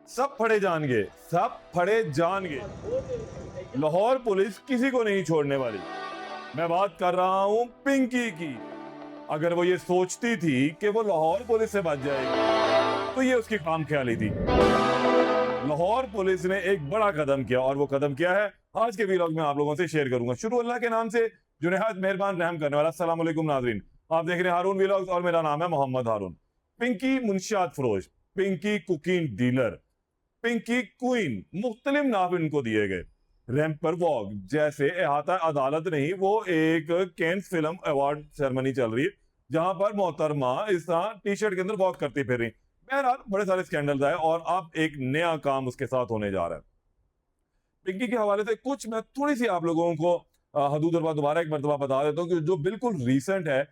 सब फड़े जाएंगे, सब फड़े जाएंगे। लाहौर पुलिस किसी को नहीं छोड़ने वाली। मैं बात कर रहा हूं पिंकी की। अगर वो ये सोचती थी कि वो लाहौर पुलिस से बच जाएगी तो ये उसकी काम ख्याली थी। लाहौर पुलिस ने एक बड़ा कदम किया और वो कदम क्या है आज के वीलॉग में आप लोगों से शेयर करूंगा। शुरू अल्लाह के नाम से जो निहायत मेहरबान रहम करने वाला। अस्सलाम वालेकुम नाजरीन, आप देख रहे हैं हारून वीलॉग्स और मेरा नाम है मोहम्मद हारून। पिंकी मुंशियात फरोश, Pinky cooking dealer, Pinky queen, मुख्तलिफ नाम इनको दिए गए। रैंपर वॉक जैसे अहाता अदालत नहीं, वो एक कैंस फिल्म अवार्ड सेरेमनी चल रही है जहां पर मोहतरमा इस तरह टी शर्ट के अंदर वॉक करती फिर रही। बहरहाल बड़े सारे स्कैंडल्स आए और अब एक नया काम उसके साथ होने जा रहा है। पिंकी के हवाले से कुछ मैं थोड़ी सी आप लोगों को हदूद और दोबारा एक मरतबा बता देता हूँ कि जो बिल्कुल रीसेंट है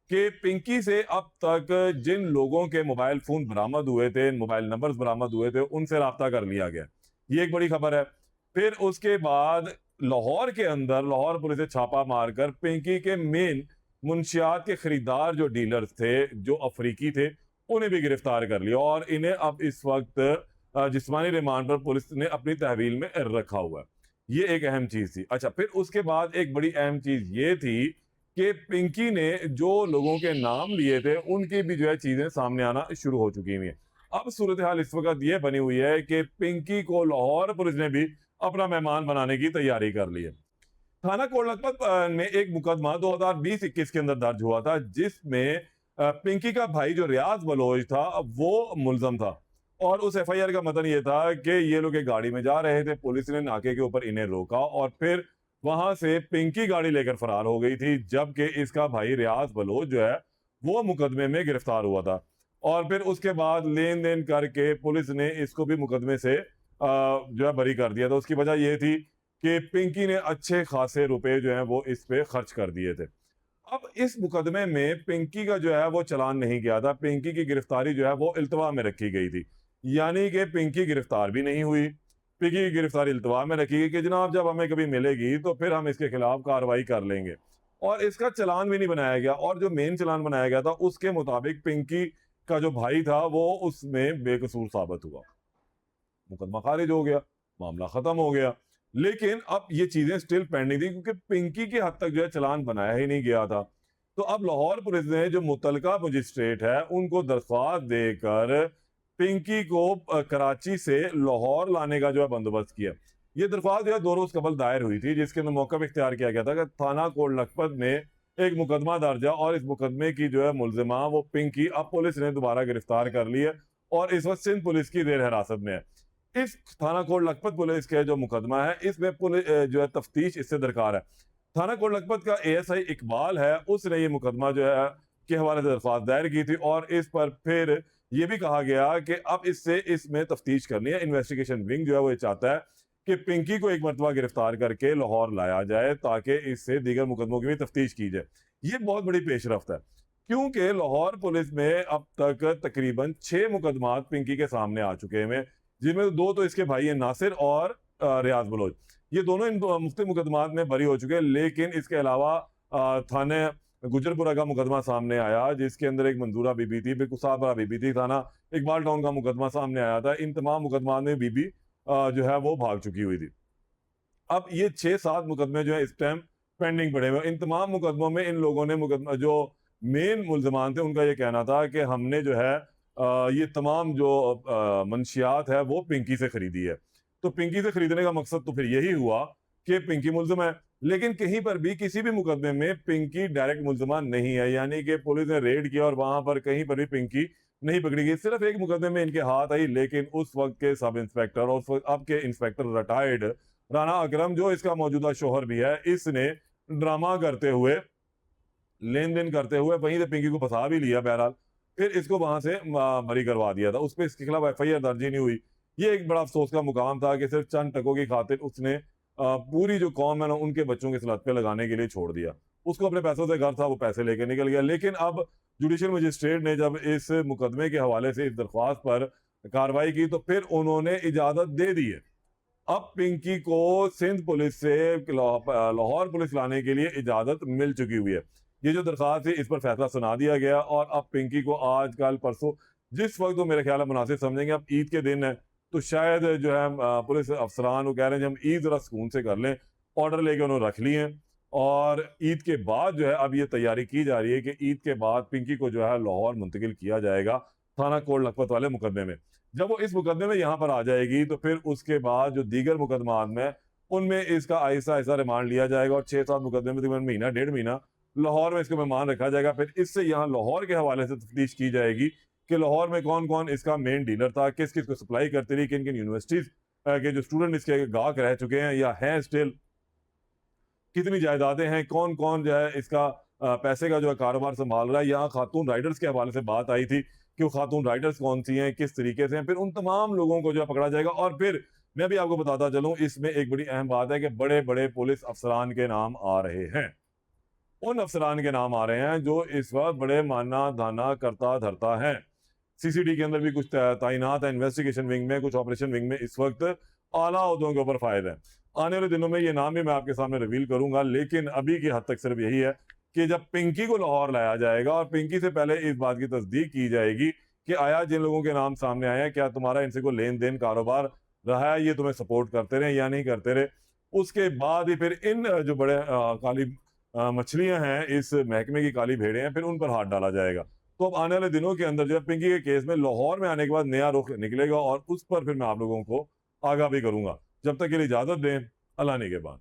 कि पिंकी से अब तक जिन लोगों के मोबाइल फोन बरामद हुए थे, मोबाइल नंबर्स बरामद हुए थे, उनसे राब्ता कर लिया गया। ये एक बड़ी खबर है। फिर उसके बाद लाहौर के अंदर लाहौर पुलिस ने छापा मारकर पिंकी के मेन मुंशियात के खरीदार जो डीलर्स थे, जो अफ्रीकी थे, उन्हें भी गिरफ्तार कर लिया और इन्हें अब इस वक्त जिस्मानी रिमांड पर पुलिस ने अपनी तहवील में रखा हुआ है। ये एक अहम चीज थी। अच्छा, फिर उसके बाद एक बड़ी अहम चीज ये थी कि पिंकी ने जो लोगों के नाम लिए थे उनकी भी जो है चीजें सामने आना शुरू हो चुकी हुई हैं। अब सूरत हाल इस वक्त ये बनी हुई है कि पिंकी को लाहौर पुलिस ने भी अपना मेहमान बनाने की तैयारी कर ली है। थाना कोट लखपत में एक मुकदमा 2020-21 के अंदर दर्ज हुआ था जिसमें पिंकी का भाई जो रियाज बलोच था वो मुलजम था। और उस एफआईआर का मतन ये था कि ये लोग एक गाड़ी में जा रहे थे, पुलिस ने नाके के ऊपर इन्हें रोका और फिर वहां से पिंकी गाड़ी लेकर फरार हो गई थी, जबकि इसका भाई रियाज बलोच जो है वो मुकदमे में गिरफ्तार हुआ था। और फिर उसके बाद लेन देन करके पुलिस ने इसको भी मुकदमे से जो है बरी कर दिया था। उसकी वजह यह थी कि पिंकी ने अच्छे खासे रुपए जो हैं वो इस पे खर्च कर दिए थे। अब इस मुकदमे में पिंकी का जो है वो चालान नहीं गया था। पिंकी की गिरफ्तारी जो है वो इल्तवा में रखी गई थी, यानी कि पिंकी गिरफ्तार भी नहीं हुई। पिंकी की गिरफ्तारी इल्तवा में रखी गई कि जनाब जब हमें कभी मिलेगी तो फिर हम इसके खिलाफ कार्रवाई कर लेंगे। और इसका चालान भी नहीं बनाया गया और जो मेन चालान बनाया गया था उसके मुताबिक पिंकी का जो भाई था वो उसमें बेकसूर साबित हुआ, मुकदमा खारिज हो गया, मामला खत्म हो गया। लेकिन अब ये चीजें स्टिल पेंडिंग थी क्योंकि पिंकी की हद तक जो है चालान बनाया ही नहीं गया था। तो अब लाहौर पुलिस ने जो मुतलका मजिस्ट्रेट है उनको दरख्वास्त देकर पिंकी को कराची से लाहौर लाने का जो है बंदोबस्त किया। ये दरख्वास्त जो है 2 रोज कबल दायर हुई थी जिसके अंदर मौका इख्तियार किया गया था कि थाना कोट लखपत में एक मुकदमा दर्ज है और इस मुकदमे की जो है मुलजिमा वो पिंकी अब पुलिस ने दोबारा गिरफ्तार कर ली है और इस वक्त सिंध पुलिस की जेर हिरासत में है। इस थाना कोट लखपत पुलिस के जो मुकदमा है इसमें पुलिस जो है तफ्तीश इससे दरकार है। थाना कोट लखपत का एएसआई इकबाल है, उसने ये मुकदमा जो है के हवाले से दरख्वास्त दायर की थी और इस पर फिर ये भी कहा गया कि अब इससे इसमें तफ्तीश करनी है। इन्वेस्टिगेशन विंग जो है वो ये चाहता है कि पिंकी को एक मरतबा गिरफ्तार करके लाहौर लाया जाए ताकि इससे दीगर मुकदमों की भी तफ्तीश की जाए। ये बहुत बड़ी पेशरफ्त है क्योंकि लाहौर पुलिस में अब तक तकरीबन 6 मुकदमात पिंकी के सामने आ चुके हैं, जिनमें 2 तो इसके भाई हैं नासिर और रियाज बलोच। ये दोनों इन मुफ्ती मुकदमात में बरी हो चुके हैं। लेकिन इसके अलावा थाने गुजरपुरा का मुकदमा सामने आया जिसके अंदर एक मंजूरा बीबी थी, बिल्कुल साबरा बीबी थी। थाना इकबाल टाउन का मुकदमा सामने आया था। इन तमाम मुकदमा में बीबी जो है वो भाग चुकी हुई थी। अब ये 6-7 मुकदमे जो है इस टाइम पेंडिंग पड़े हुए। इन तमाम मुकदमों में इन लोगों ने मुकदमा जो मेन मुलजमान थे उनका ये कहना था कि हमने जो है ये तमाम जो मंशियात है वो पिंकी से खरीदी है। तो पिंकी से खरीदने का मकसद तो फिर यही हुआ कि पिंकी मुलजिम है। लेकिन कहीं पर भी किसी भी मुकदमे में पिंकी डायरेक्ट मुलजिमा नहीं है, यानी कि पुलिस ने रेड किया और वहां पर कहीं पर भी पिंकी नहीं पकड़ी गई। सिर्फ एक मुकदमे में इनके हाथ आई, लेकिन उस वक्त के सब इंस्पेक्टर और उस वक्त अब के इंस्पेक्टर रिटायर्ड राना अकरम जो इसका मौजूदा शोहर भी है, इसने ड्रामा करते हुए, लेन देन करते हुए वहीं से पिंकी को फंसा भी लिया। बहरहाल फिर इसको वहां से बरी करवा दिया था। उस पर इसके खिलाफ एफआईआर दर्ज ही नहीं हुई। ये एक बड़ा अफसोस का मुकाम था कि सिर्फ चंद टकों की खातिर उसने पूरी जो कौम है ना उनके बच्चों के सलात पे लगाने के लिए छोड़ दिया। उसको अपने पैसों से घर था, वो पैसे लेके निकल गया। लेकिन अब जुडिशियल मजिस्ट्रेट ने जब इस मुकदमे के हवाले से इस दरख्वास्त पर कार्रवाई की तो फिर उन्होंने इजाजत दे दी है। अब पिंकी को सिंध पुलिस से लाहौर पुलिस लाने के लिए इजाजत मिल चुकी हुई है। ये जो दरखास्त है इस पर फैसला सुना दिया गया और अब पिंकी को आज कल परसों जिस वक्त वो मेरे ख्याल में मुनासिब समझेंगे, अब ईद के दिन है तो शायद जो है पुलिस अफसरान वो कह रहे हैं जी हम ईद जरा सुकून से कर लें, ऑर्डर लेके उन्होंने रख लिए हैं। और ईद के बाद जो है अब ये तैयारी की जा रही है कि ईद के बाद पिंकी को जो है लाहौर मुंतकिल किया जाएगा थाना कोट लखपत वाले मुकदमे में। जब वो इस मुकदमे में यहाँ पर आ जाएगी तो फिर उसके बाद जो दीगर मुकदमात में उनमें इसका आहिस्ता आहिस्ता रिमांड लिया जाएगा और 6-7 मुकदमे में तकरीबन महीना 1.5 महीना लाहौर में इसको मेहमान रखा जाएगा। फिर इससे यहाँ लाहौर के हवाले से तफ्तीश की जाएगी कि लाहौर में कौन कौन इसका मेन डीलर था, किस किस को सप्लाई करती रही, किन किन यूनिवर्सिटीज के जो स्टूडेंट इसके गाहक रह चुके हैं या हैं स्टिल, कितनी जायदादें हैं, कौन कौन जो है इसका पैसे का जो है कारोबार संभाल रहा है। यहाँ खातून राइडर्स के हवाले से बात आई थी कि वो खातून राइडर्स कौन सी हैं, किस तरीके से हैं। फिर उन तमाम लोगों को जो है पकड़ा जाएगा। और फिर मैं भी आपको बताता चलूं, इसमें एक बड़ी अहम बात है कि बड़े बड़े पुलिस अफसरान के नाम आ रहे हैं। उन अफसरान के नाम आ रहे हैं जो इस वक्त बड़े माना धाना करता धरता है। सीसीडी के अंदर भी कुछ तैनात है, इन्वेस्टिगेशन विंग में, कुछ ऑपरेशन विंग में इस वक्त आला ओहदों के ऊपर फायद है। आने वाले दिनों में ये नाम भी मैं आपके सामने रिवील करूंगा, लेकिन अभी की हद तक सिर्फ यही है कि जब पिंकी को लाहौर लाया जाएगा और पिंकी से पहले इस बात की तस्दीक की जाएगी कि आया जिन लोगों के नाम सामने आए हैं क्या तुम्हारा इनसे कोई लेन देन कारोबार रहा है, ये तुम्हें सपोर्ट करते रहे या नहीं करते रहे। उसके बाद ही फिर इन जो बड़े काली मछलियां हैं, इस महकमे की काली भेड़ें हैं, फिर उन पर हाथ डाला जाएगा। तो अब आने वाले दिनों के अंदर जो है पिंकी के केस में लाहौर में आने के बाद नया रुख निकलेगा और उस पर फिर मैं आप लोगों को आगाह भी करूंगा। जब तक के लिए इजाजत दें, अल्लाह ने के बाद।